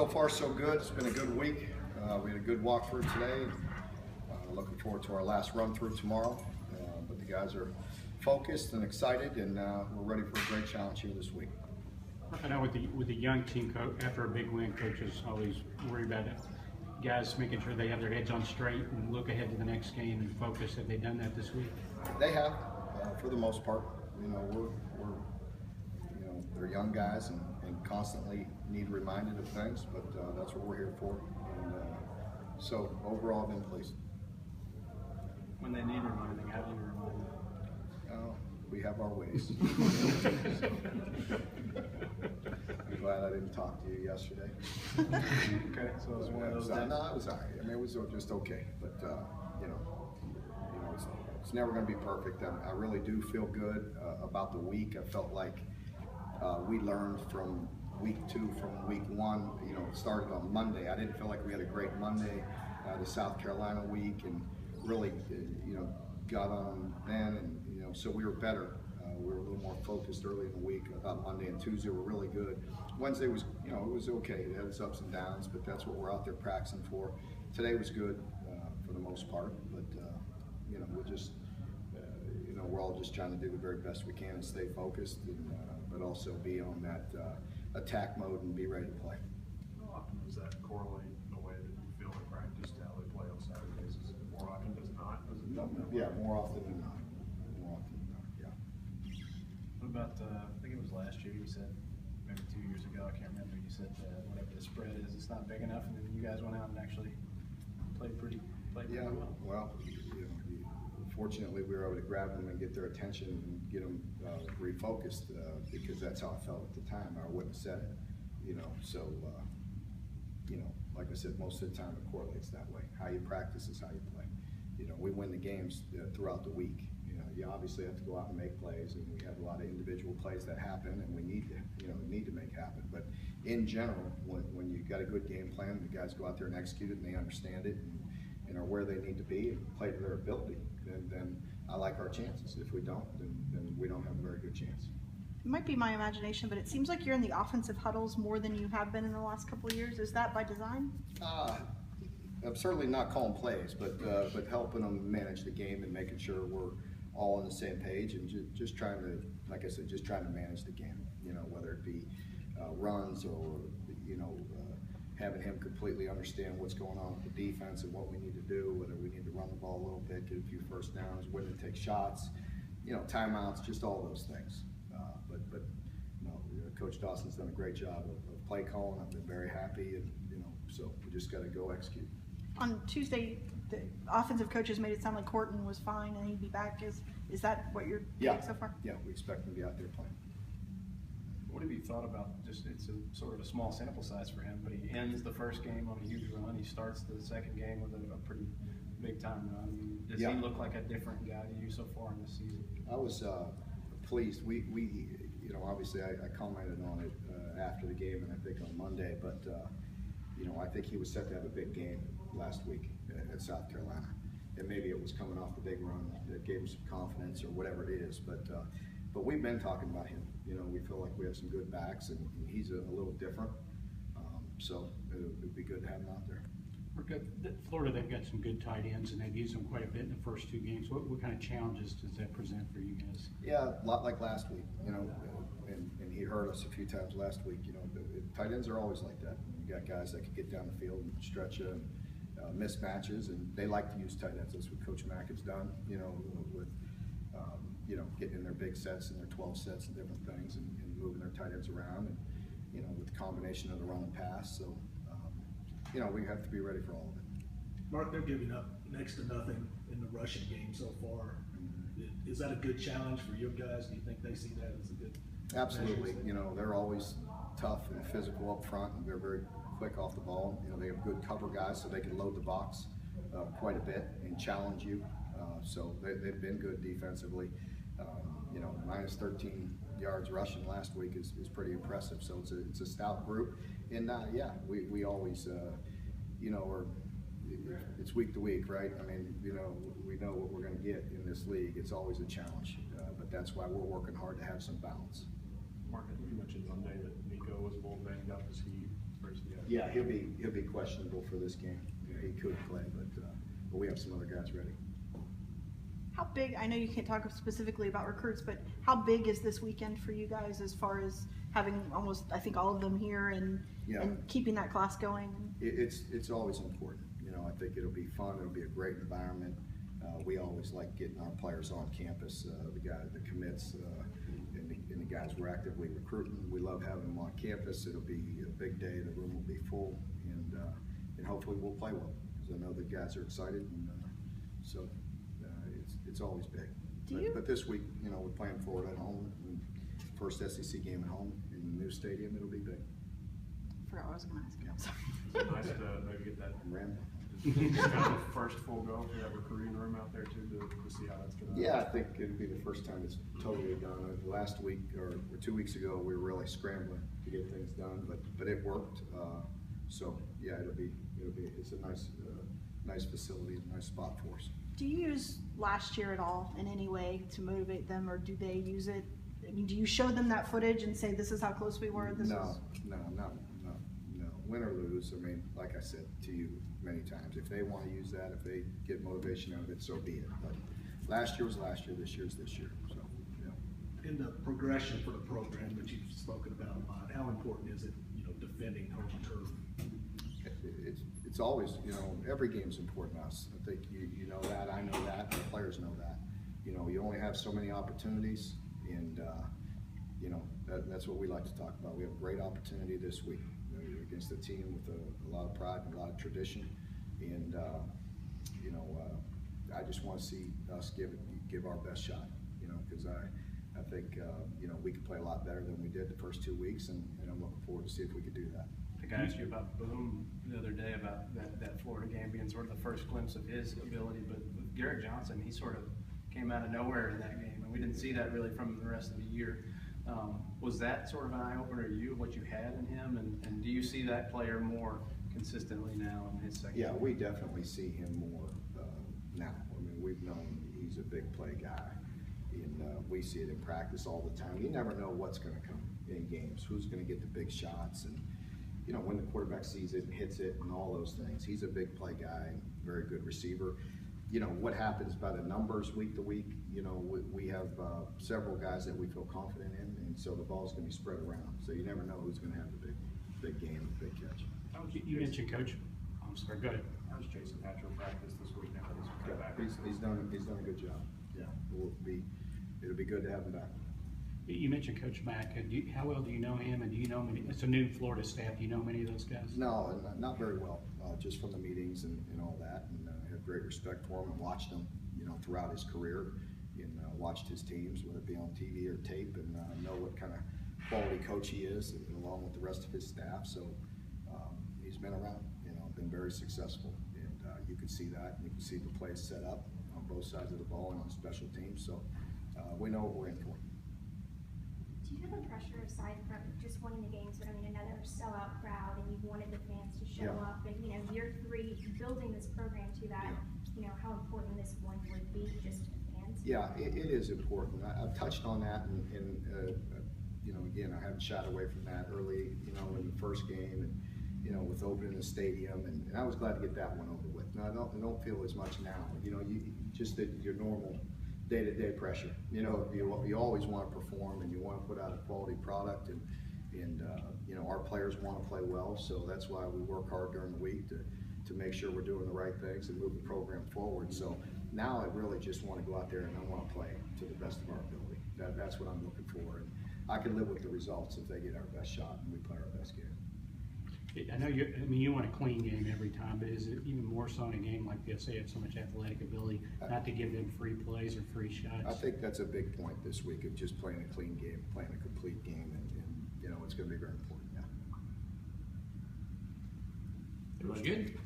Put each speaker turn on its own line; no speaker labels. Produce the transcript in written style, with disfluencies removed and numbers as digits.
So far, so good. It's been a good week. We had a good walkthrough today. Looking forward to our last run through tomorrow. But the guys are focused and excited, and we're ready for a great challenge here this week.
I know with the young team, after a big win, coaches always worry about it. Guys making sure they have their heads on straight and look ahead to the next game and focus. Have they done that this week?
They have, for the most part. You know, they're young guys and constantly need reminded of things, but that's what we're here for. And so overall, I've been pleased.
When they need reminding, how do you remind them?
We have our ways. I'm glad I didn't talk to you yesterday.
Okay, so it was one of those days.
No, it was all right. I mean, it was just okay, but you know, it's never going to be perfect. I really do feel good about the week. I felt like we learned from week 2 from week 1. You know, it started on Monday. I didn't feel like we had a great Monday, the South Carolina week, and really, got on them then, and so we were better. We were a little more focused early in the week. I thought Monday and Tuesday were really good. Wednesday was, it was okay. It had its ups and downs, but that's what we're out there practicing for. Today was good for the most part, but we're just, we're all just trying to do the very best we can and stay focused, and, but also be on that attack mode and be ready to play.
How often does that correlate the way that you feel in practice to how they play on Saturdays? Is it more often does not? Does it
No, yeah, more often than not. More often than not, yeah.
What about, I think it was last year, you said, maybe 2 years ago, I can't remember, you said whatever the spread is, it's not big enough, and then you guys went out and actually played pretty well.
Well, fortunately we were able to grab them and get their attention and get them refocused because that's how I felt at the time. I wouldn't have said it, so like I said, most of the time it correlates that way. How you practice is how you play. We win the games throughout the week. You obviously have to go out and make plays, and we have a lot of individual plays that happen, and we need to make happen. But in general, when you got a good game plan, the guys go out there and execute it, and they understand it, and are where they need to be and play to their ability, then I like our chances. If we don't, then we don't have a very good chance.
It might be my imagination, but it seems like you're in the offensive huddles more than you have been in the last couple of years. Is that by design?
I'm certainly not calling plays, but helping them manage the game and making sure we're all on the same page, and just trying to, like I said, just trying to manage the game. Whether it be runs or having him completely understand what's going on with the defense and what we need to do, whether we need to run the ball a little bit, get a few first downs, when to take shots, timeouts, just all those things. But Coach Dawson's done a great job of play calling. I've been very happy, and so we just got to go execute.
On Tuesday, the offensive coaches made it sound like Horton was fine and he'd be back. Is that what you're doing so far?
Yeah, we expect him to be out there playing.
What have you thought about, it's a sort of a small sample size for him, but he ends the first game on a huge run. He starts the second game with a pretty big time run. Does he look like a different guy to you so far in this season?
I was pleased. We obviously I commented on it after the game, and I think on Monday, but I think he was set to have a big game last week at South Carolina, and maybe it was coming off the big run that gave him some confidence or whatever it is, but we've been talking about him. We feel like we have some good backs, and he's a little different, so it'd be good to have him out there.
Florida, they've got some good tight ends, and they've used them quite a bit in the first 2 games. What kind of challenges does that present for you guys?
Yeah, a lot like last week, and he hurt us a few times last week. Tight ends are always like that. You got guys that can get down the field and stretch you and mismatches, and they like to use tight ends. That's what Coach Mack has done, with getting in their big sets and their 12 sets and different things, and moving their tight ends around, and with the combination of the run and pass. So we have to be ready for all of it.
Mark, they're giving up next to nothing in the rushing game so far. Is that a good challenge for your guys? Do you think they see that as a good?
Absolutely. They're always tough and physical up front, and they're very quick off the ball. They have good cover guys, so they can load the box quite a bit and challenge you. So they've been good defensively. Minus 13 yards rushing last week is pretty impressive. So it's a stout group, and we always it's week to week, right? I mean, we know what we're going to get in this league. It's always a challenge, but that's why we're working hard to have some balance.
Mark, I think you mentioned Monday that Nico was a little banged up. Is he or is he?
Yeah, he'll be questionable for this game. Yeah, he could play, but we have some other guys ready.
How big, I know you can't talk specifically about recruits, but how big is this weekend for you guys as far as having almost, I think, all of them here and keeping that class going?
It's always important. You know, I think it'll be fun. It'll be a great environment. We always like getting our players on campus, the commits, and the guys we're actively recruiting. We love having them on campus. It'll be a big day. The room will be full, and hopefully we'll play well, because I know the guys are excited, and so it's always big. But this week, you know, we're playing Florida at home, and first SEC game at home in the new stadium. It'll be big.
I forgot what I was going to ask you. I'm sorry.
Nice to maybe get that
Ram.
kind of first full go for that recruiting room out there too, to see how that's going to.
Yeah, I think it'll be the first time it's totally done. Last week or 2 weeks ago, we were really scrambling to get things done, but it worked. So yeah, it's a nice facility, a nice spot for us.
Do you use last year at all in any way to motivate them, or do they use it? I mean, do you show them that footage and say, this is how close we were?
No. Win or lose, I mean, like I said to you many times, if they want to use that, if they get motivation out of it, so be it. But last year was last year, this year's this year. So, yeah.
In the progression for the program that you've spoken about a lot, how important is it, you know, defending home turf?
It's always, you know, every game's important to us. I think you know that, I know that, the players know that. You know, you only have so many opportunities, and you know, that's what we like to talk about. We have a great opportunity this week against a team with a lot of pride and a lot of tradition, and you know, I just want to see us give our best shot. You know, because I think you know, we could play a lot better than we did the first 2 weeks, and I'm looking forward to see if we could do that.
I think I asked you about Boone the other day about that Florida game being sort of the first glimpse of his ability, but with Garrett Johnson, he sort of came out of nowhere in that game, and we didn't see that really from him the rest of the year. Was that sort of an eye-opener to you, what you had in him, and do you see that player more consistently now in his second
Yeah,
year?
we definitely see him more now. I mean, we've known he's a big play guy, and we see it in practice all the time. You never know what's going to come in games, who's going to get the big shots, and you know, when the quarterback sees it and hits it and all those things. He's a big play guy, very good receiver. You know, what happens by the numbers week to week, you know, we have several guys that we feel confident in, and so the ball's going to be spread around. So you never know who's going to have the big game, the big catch.
You mentioned Coach. I'm sorry, go ahead.
How's Jason Hatcher practice this week now that he's come back?
He's done a good job. Yeah, it'll be good to have him back.
You mentioned Coach Mack. How well do you know him, and do you know many? It's a new Florida staff. Do you know many of those guys?
No, not very well. Just from the meetings and all that, and I have great respect for him and watched him, you know, throughout his career, and watched his teams, whether it be on TV or tape, and know what kind of quality coach he is, along with the rest of his staff. So he's been around, you know, been very successful, and you can see that. You can see the plays set up on both sides of the ball and on special teams. So we know what we're in for.
Do you have a pressure aside from just winning the games, but I mean another sellout crowd, and you've wanted the fans to show up, and you know, year 3, building this program to that, you know, how important this one would be just to the fans?
Yeah, it is important. I've touched on that, and you know, again, I haven't shied away from that early, you know, in the first game, and you know, with opening the stadium, and I was glad to get that one over with. Now I don't feel as much now. You know, just your normal day-to-day pressure. You know, you always want to perform, and you want to put out a quality product, and you know, our players want to play well, so that's why we work hard during the week to make sure we're doing the right things and move the program forward. So now I really just want to go out there and I want to play to the best of our ability. That's what I'm looking for, and I can live with the results if they get our best shot and we play our best game.
I know you want a clean game every time, but is it even more so in a game like this? They have so much athletic ability, not to give them free plays or free shots.
I think that's a big point this week of just playing a clean game, playing a complete game, and you know, it's going to be very important. Yeah.
It was good.